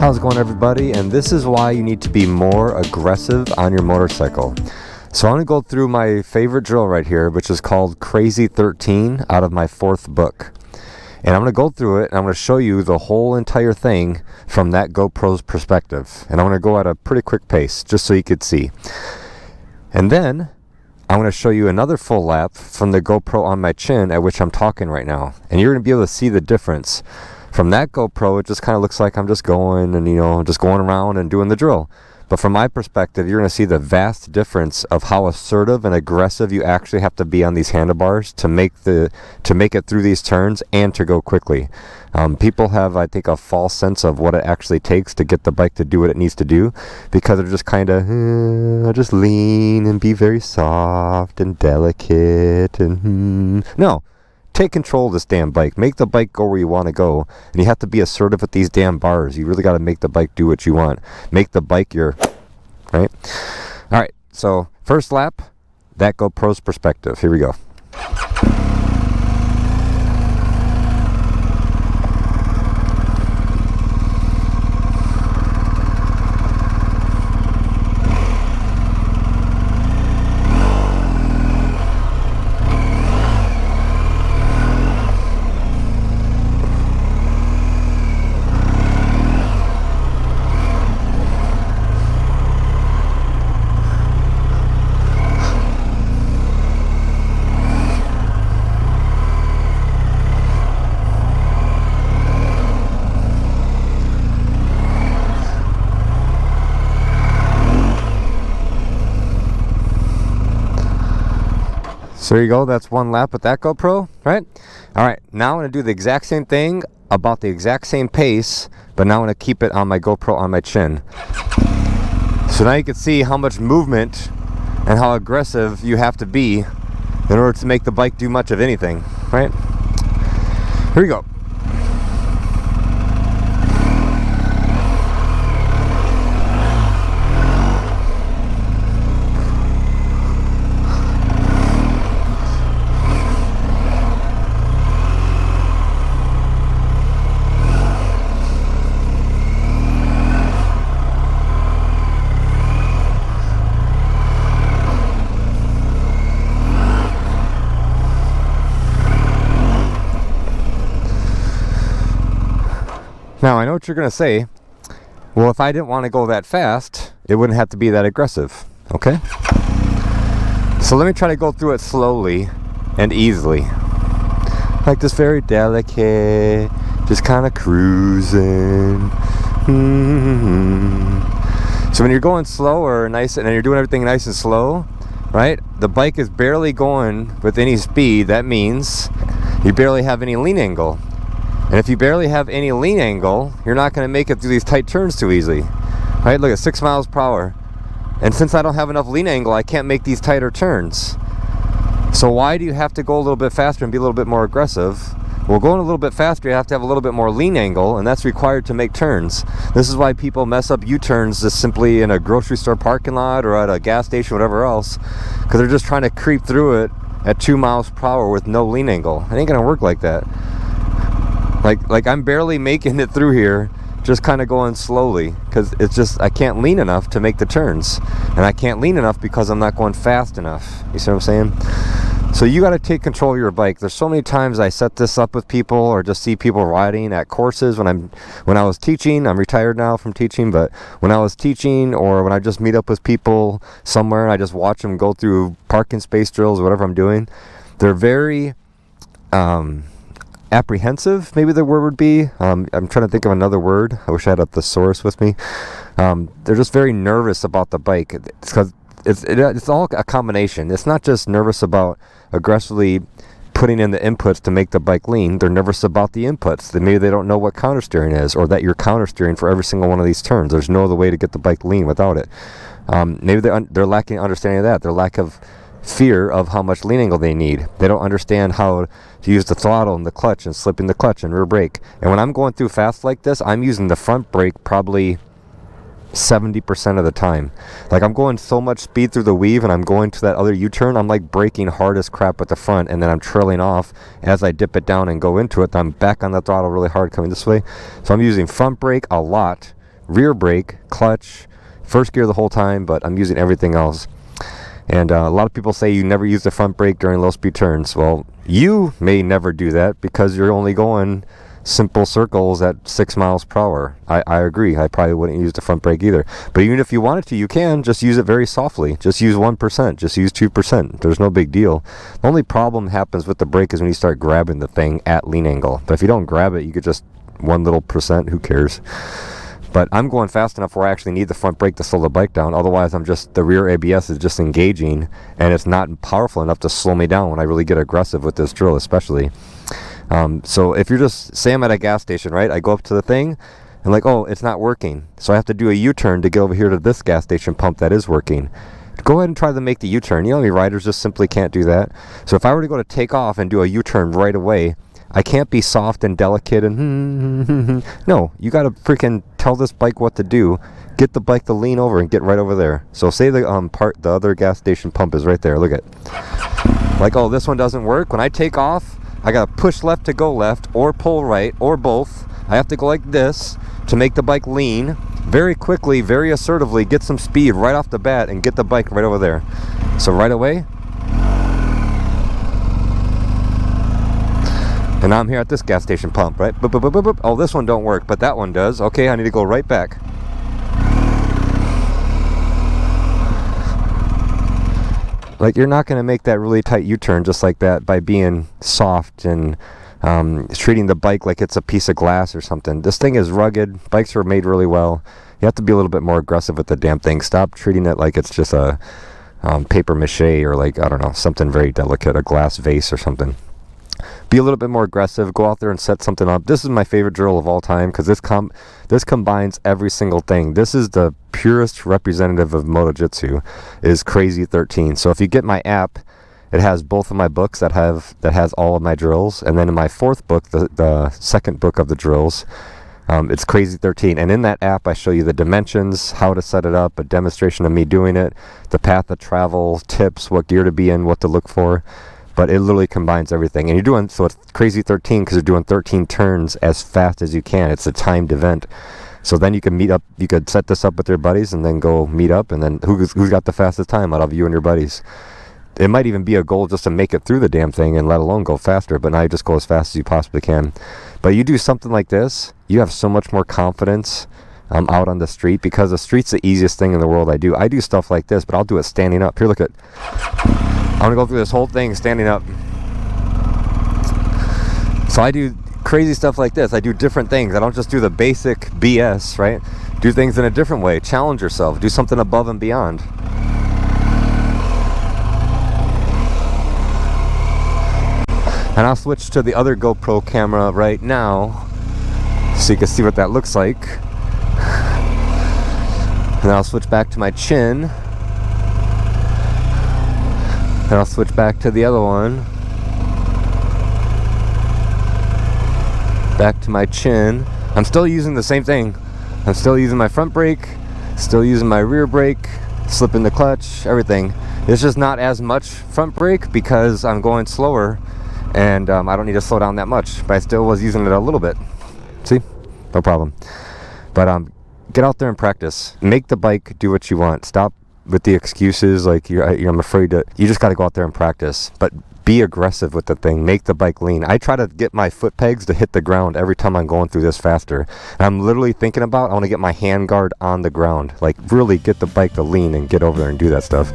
How's it going, everybody? And this is why you need to be more aggressive on your motorcycle. So I'm going to go through my favorite drill right here, which is called Crazy 13 out of my 4th book. And I'm going to go through it and I'm going to show you the whole entire thing from that GoPro's perspective. And I'm going to go at a pretty quick pace just so you could see. And then I'm going to show you another full lap from the GoPro on my chin at which I'm talking right now. And you're going to be able to see the difference. From that GoPro, it just kind of looks like I'm just going and, just going around and doing the drill. But from my perspective, you're going to see the vast difference of how assertive and aggressive you actually have to be on these handlebars to make it through these turns and to go quickly. People have, I think, a false sense of what it actually takes to get the bike to do what it needs to do, because they're just kind of just lean and be very soft and delicate and no. Take control of this damn bike. Make the bike go where you want to go. And you have to be assertive with these damn bars. You really got to make the bike do what you want. Make the bike your... Right? Alright, so first lap, that GoPro's perspective. Here we go. So there you go, that's one lap with that GoPro, right? Alright, now I'm going to do the exact same thing about the exact same pace, but now I'm going to keep it on my GoPro on my chin. So now you can see how much movement and how aggressive you have to be in order to make the bike do much of anything, right? Here we go. Now, I know what you're going to say. Well, if I didn't want to go that fast, it wouldn't have to be that aggressive, okay? So let me try to go through it slowly and easily. Like this, very delicate, just kind of cruising. So when you're going slower, nice, and you're doing everything nice and slow, right? The bike is barely going with any speed. That means you barely have any lean angle. And if you barely have any lean angle, you're not going to make it through these tight turns too easily. Right? Look at 6 miles per hour. And since I don't have enough lean angle, I can't make these tighter turns. So why do you have to go a little bit faster and be a little bit more aggressive? Well, going a little bit faster, you have to have a little bit more lean angle, and that's required to make turns. This is why people mess up U-turns just simply in a grocery store parking lot or at a gas station, whatever else, because they're just trying to creep through it at 2 miles per hour with no lean angle. It ain't going to work like that. Like I'm barely making it through here, just kind of going slowly, because it's just, I can't lean enough to make the turns, and I can't lean enough because I'm not going fast enough. You see what I'm saying? So you got to take control of your bike. There's so many times I set this up with people or just see people riding at courses when I was teaching. I'm retired now from teaching, but when I was teaching or when I just meet up with people somewhere and I just watch them go through parking space drills or whatever I'm doing, they're very apprehensive, maybe the word would be. I'm trying to think of another word. I wish I had a thesaurus with me. They're just very nervous about the bike. It's because it's all a combination. It's not just nervous about aggressively putting in the inputs to make the bike lean. They're nervous about the inputs. Maybe they don't know what countersteering is, or that you're countersteering for every single one of these turns. There's no other way to get the bike lean without it. Maybe they're lacking understanding of that. They're lack of fear of how much lean angle they need. They don't understand how to use the throttle and the clutch and slipping the clutch and rear brake. And when I'm going through fast like this, I'm using the front brake probably 70% of the time. Like, I'm going so much speed through the weave and I'm going to that other U-turn, I'm like braking hard as crap at the front, and then I'm trailing off as I dip it down and go into it. I'm back on the throttle really hard coming this way. So I'm using front brake a lot rear brake, clutch, first gear the whole time, but I'm using everything else. And a lot of people say you never use the front brake during low speed turns. Well, you may never do that because you're only going simple circles at 6 miles per hour. I agree. I probably wouldn't use the front brake either. But even if you wanted to, you can just use it very softly. Just use 1%. Just use 2%. There's no big deal. The only problem happens with the brake is when you start grabbing the thing at lean angle. But if you don't grab it, you could just 1 little percent. Who cares? But I'm going fast enough where I actually need the front brake to slow the bike down. Otherwise, the rear ABS is just engaging, and it's not powerful enough to slow me down when I really get aggressive with this drill, especially. So if you're just, say I'm at a gas station, right? I go up to the thing, and like, oh, it's not working. So I have to do a U-turn to get over here to this gas station pump that is working. Go ahead and try to make the U-turn. You know, riders just simply can't do that. So if I were to go to take off and do a U-turn right away, I can't be soft and delicate and no, you gotta freaking tell this bike what to do. Get the bike to lean over and get right over there. So say the other gas station pump is right there. Look at, like, oh, this one doesn't work. When I take off, I gotta push left to go left, or pull right, or both. I have to go like this to make the bike lean very quickly, very assertively, get some speed right off the bat, and get the bike right over there. So right away. And now I'm here at this gas station pump, right? Boop, boop, boop, boop, boop. Oh, this one don't work, but that one does. Okay, I need to go right back. Like, you're not going to make that really tight U-turn just like that by being soft and treating the bike like it's a piece of glass or something. This thing is rugged. Bikes are made really well. You have to be a little bit more aggressive with the damn thing. Stop treating it like it's just a paper mache or, like, I don't know, something very delicate, a glass vase or something. Be a little bit more aggressive. Go out there and set something up. This is my favorite drill of all time because this combines every single thing. This is the purest representative of MotoJitsu, is Crazy 13. So if you get my app, it has both of my books that has all of my drills, and then in my fourth book, the second book of the drills, it's Crazy 13. And in that app, I show you the dimensions, how to set it up, a demonstration of me doing it, the path of travel, tips, what gear to be in, what to look for. But it literally combines everything. And you're doing, so it's Crazy 13 because you're doing 13 turns as fast as you can. It's a timed event. So then you can meet up, you could set this up with your buddies and then go meet up, and then who's got the fastest time out of you and your buddies. It might even be a goal just to make it through the damn thing and let alone go faster, but now you just go as fast as you possibly can. But you do something like this, you have so much more confidence out on the street, because the street's the easiest thing in the world I do. I do stuff like this, but I'll do it standing up. Here, look at, I'm gonna go through this whole thing standing up. So I do crazy stuff like this. I do different things. I don't just do the basic BS, right? Do things in a different way. Challenge yourself. Do something above and beyond. And I'll switch to the other GoPro camera right now so you can see what that looks like. And I'll switch back to my chin. And I'll switch back to the other one. Back to my chin. I'm still using the same thing. I'm still using my front brake, still using my rear brake, slipping the clutch, everything. It's just not as much front brake because I'm going slower, and I don't need to slow down that much, but I still was using it a little bit. See? No problem. But get out there and practice. Make the bike do what you want. Stop with the excuses like I'm afraid to. You just got to go out there and practice, but be aggressive with the thing. Make the bike lean. I try to get my foot pegs to hit the ground every time I'm going through this faster, and I'm literally thinking about, I want to get my hand guard on the ground, like really get the bike to lean and get over there and do that stuff.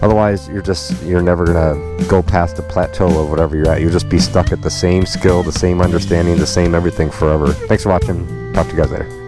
Otherwise you're never gonna go past the plateau of whatever you're at. You'll just be stuck at the same skill, the same understanding, the same everything forever. Thanks for watching. Talk to you guys later.